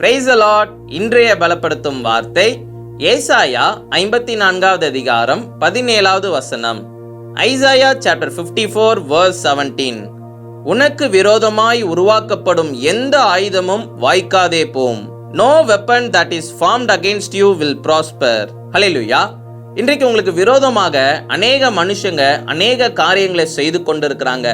Praise the Lord. இன்றைய பலப்படுத்தும் வார்த்தை ஏசாயா 54வது அதிகாரம் 17வது வசனம். Isaiah chapter 54 verse 17. உனக்கு விரோதமாய் உருவாக்கப்படும் எந்த ஆயுதமும் வாய்க்காதே போம். No weapon that is formed against you will prosper. ஹல்லேலூயா. இன்றைக்கு உங்களுக்கு விரோதமாக அநேக மனுஷங்க அநேக காரியங்களை செய்து கொண்டிருக்கிறாங்க.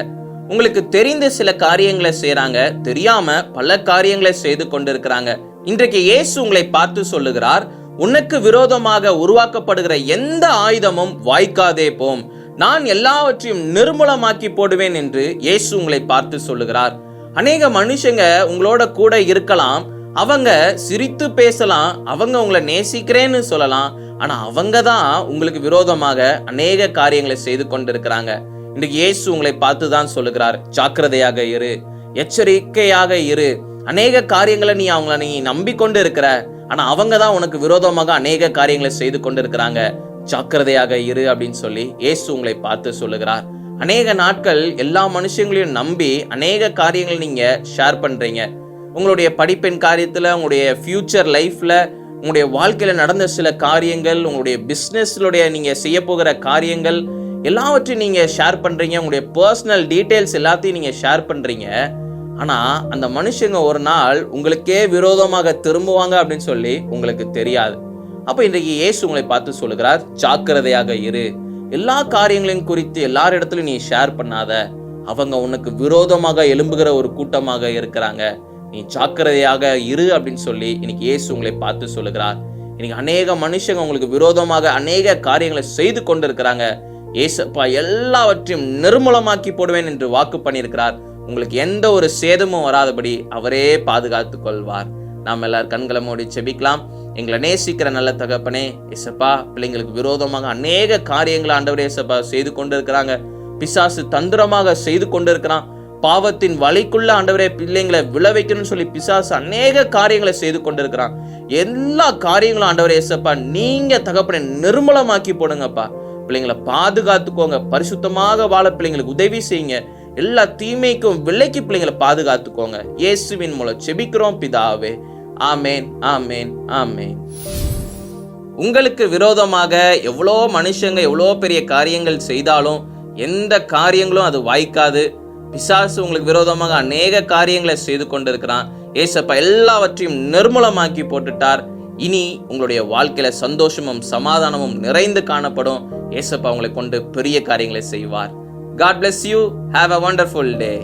உங்களுக்கு தெரிந்த சில காரியங்களை செய்றாங்க, தெரியாம பல காரியங்களை செய்து கொண்டிருக்கிறாங்க. இன்றைக்கு இயேசு உங்களை பார்த்து சொல்லுகிறார், உனக்கு விரோதமாக உருவாக்கப்படுகிற எந்த ஆயுதமும் வாய்க்காதே போம், நான் எல்லாவற்றையும் நிர்மூலமாக்கி போடுவேன் என்று இயேசு உங்களை பார்த்து சொல்லுகிறார். அநேக மனுஷங்க உங்களோட கூட இருக்கலாம், அவங்க சிரித்து பேசலாம், அவங்க உங்களை நேசிக்கிறேன்னு சொல்லலாம், ஆனா அவங்க தான் உங்களுக்கு விரோதமாக அநேக காரியங்களை செய்து கொண்டிருக்கிறாங்க. இன்றைக்கு இயேசு உங்களை பார்த்து தான் சொல்லுகிறார், ஜாக்கிரதையாக இரு, எச்சரிக்கையாக இரு. அநேக காரியங்களை நீ நம்பிக்கொண்டு இருக்கிற, ஆனா அவங்க தான் உனக்கு விரோதமாக அநேக காரியங்களை செய்து கொண்டு இருக்கிறாங்க. ஜாக்கிரதையாக இரு அப்படின்னு சொல்லி இயேசு உங்களை பார்த்து சொல்லுகிறார். அநேக நாட்கள் எல்லா மனுஷங்களையும் நம்பி அநேக காரியங்களை நீங்க ஷேர் பண்றீங்க. உங்களுடைய படிப்பின் காரியத்துல, உங்களுடைய ஃபியூச்சர் லைஃப்ல, உங்களுடைய வாழ்க்கையில நடந்த சில காரியங்கள், உங்களுடைய பிசினஸ்லுடைய நீங்க செய்ய போகிற காரியங்கள் எல்லாவற்றையும் நீங்க ஷேர் பண்றீங்க. உங்களுடைய பர்சனல் டீடைல்ஸ் எல்லாத்தையும் நீங்க ஷேர் பண்றீங்க. ஆனா அந்த மனுஷங்க ஒரு நாள் உங்களுக்கே விரோதமாக திரும்புவாங்க அப்படின்னு சொல்லி உங்களுக்கு தெரியாது. அப்ப இன்றைக்கு இயேசு உங்களை பார்த்து சொல்லுகிறார், ஜாக்கிரதையாக இரு. எல்லா காரியங்களையும் குறித்து எல்லாரிடத்திலும் நீ ஷேர் பண்ணாத, அவங்க உனக்கு விரோதமாக எழும்புகிற ஒரு கூட்டமாக இருக்கிறாங்க. நீ ஜாக்கிரதையாக இரு அப்படின்னு சொல்லி இன்னைக்கு இயேசு உங்களை பார்த்து சொல்லுகிறார். இன்னைக்கு அநேக மனுஷங்க உங்களுக்கு விரோதமாக அநேக காரியங்களை செய்து கொண்டு இருக்கிறாங்க. ஏசப்பா எல்லாவற்றையும் நிர்மூலமாக்கி போடுவேன் என்று வாக்கு பண்ணியிருக்கிறார். உங்களுக்கு எந்த ஒரு சேதமும் வராதபடி அவரே பாதுகாத்துக் கொள்வார். நாம் எல்லாரும் கண்களை மூடி செபிக்கலாம். எங்களை நேசிக்கிற நல்ல தகப்பனே, ஏசப்பா பிள்ளைங்களுக்கு விரோதமாக அநேக காரியங்களை ஆண்டவரே ஏசப்பா செய்து கொண்டு இருக்கிறாங்க. பிசாசு தந்திரமாக செய்து கொண்டு இருக்கிறான். பாவத்தின் வழிக்குள்ள ஆண்டவரே பிள்ளைங்களை விளைவிக்கணும்னு சொல்லி பிசாசு அநேக காரியங்களை செய்து கொண்டிருக்கிறான். எல்லா காரியங்களும் ஆண்டவரே ஏசப்பா நீங்க தகப்பனை நிர்மூலமாக்கி போடுங்கப்பா. பிள்ளைங்களை பாதுகாத்துக்கோங்க. பரிசுத்தமாக வாழ பிள்ளைங்களுக்கு உதவி செய்யுங்க. எல்லா தீமைக்கும் விலைக்கு பிள்ளைங்களை பாதுகாத்துக்கோங்க. இயேசுவின் மூலம் செபிக்கிறோம் பிதாவே. ஆமேன், ஆமேன், ஆமேன். உங்களுக்கு விரோதமாக எவ்வளோ மனுஷங்க எவ்வளோ பெரிய காரியங்கள் செய்தாலும் எந்த காரியங்களும் அது வாய்க்காது. பிசாசு உங்களுக்கு விரோதமாக அநேக காரியங்களை செய்து கொண்டிருக்கிறான். ஏசப்பா எல்லாவற்றையும் நிர்மூலமாக்கி போட்டுட்டார். இனி உங்களுடைய வாழ்க்கையில சந்தோஷமும் சமாதானமும் நிறைந்து காணப்படும். ஏசப்பா உங்களை கொண்டு பெரிய காரியங்களை செய்வார். God bless you. Have a wonderful day.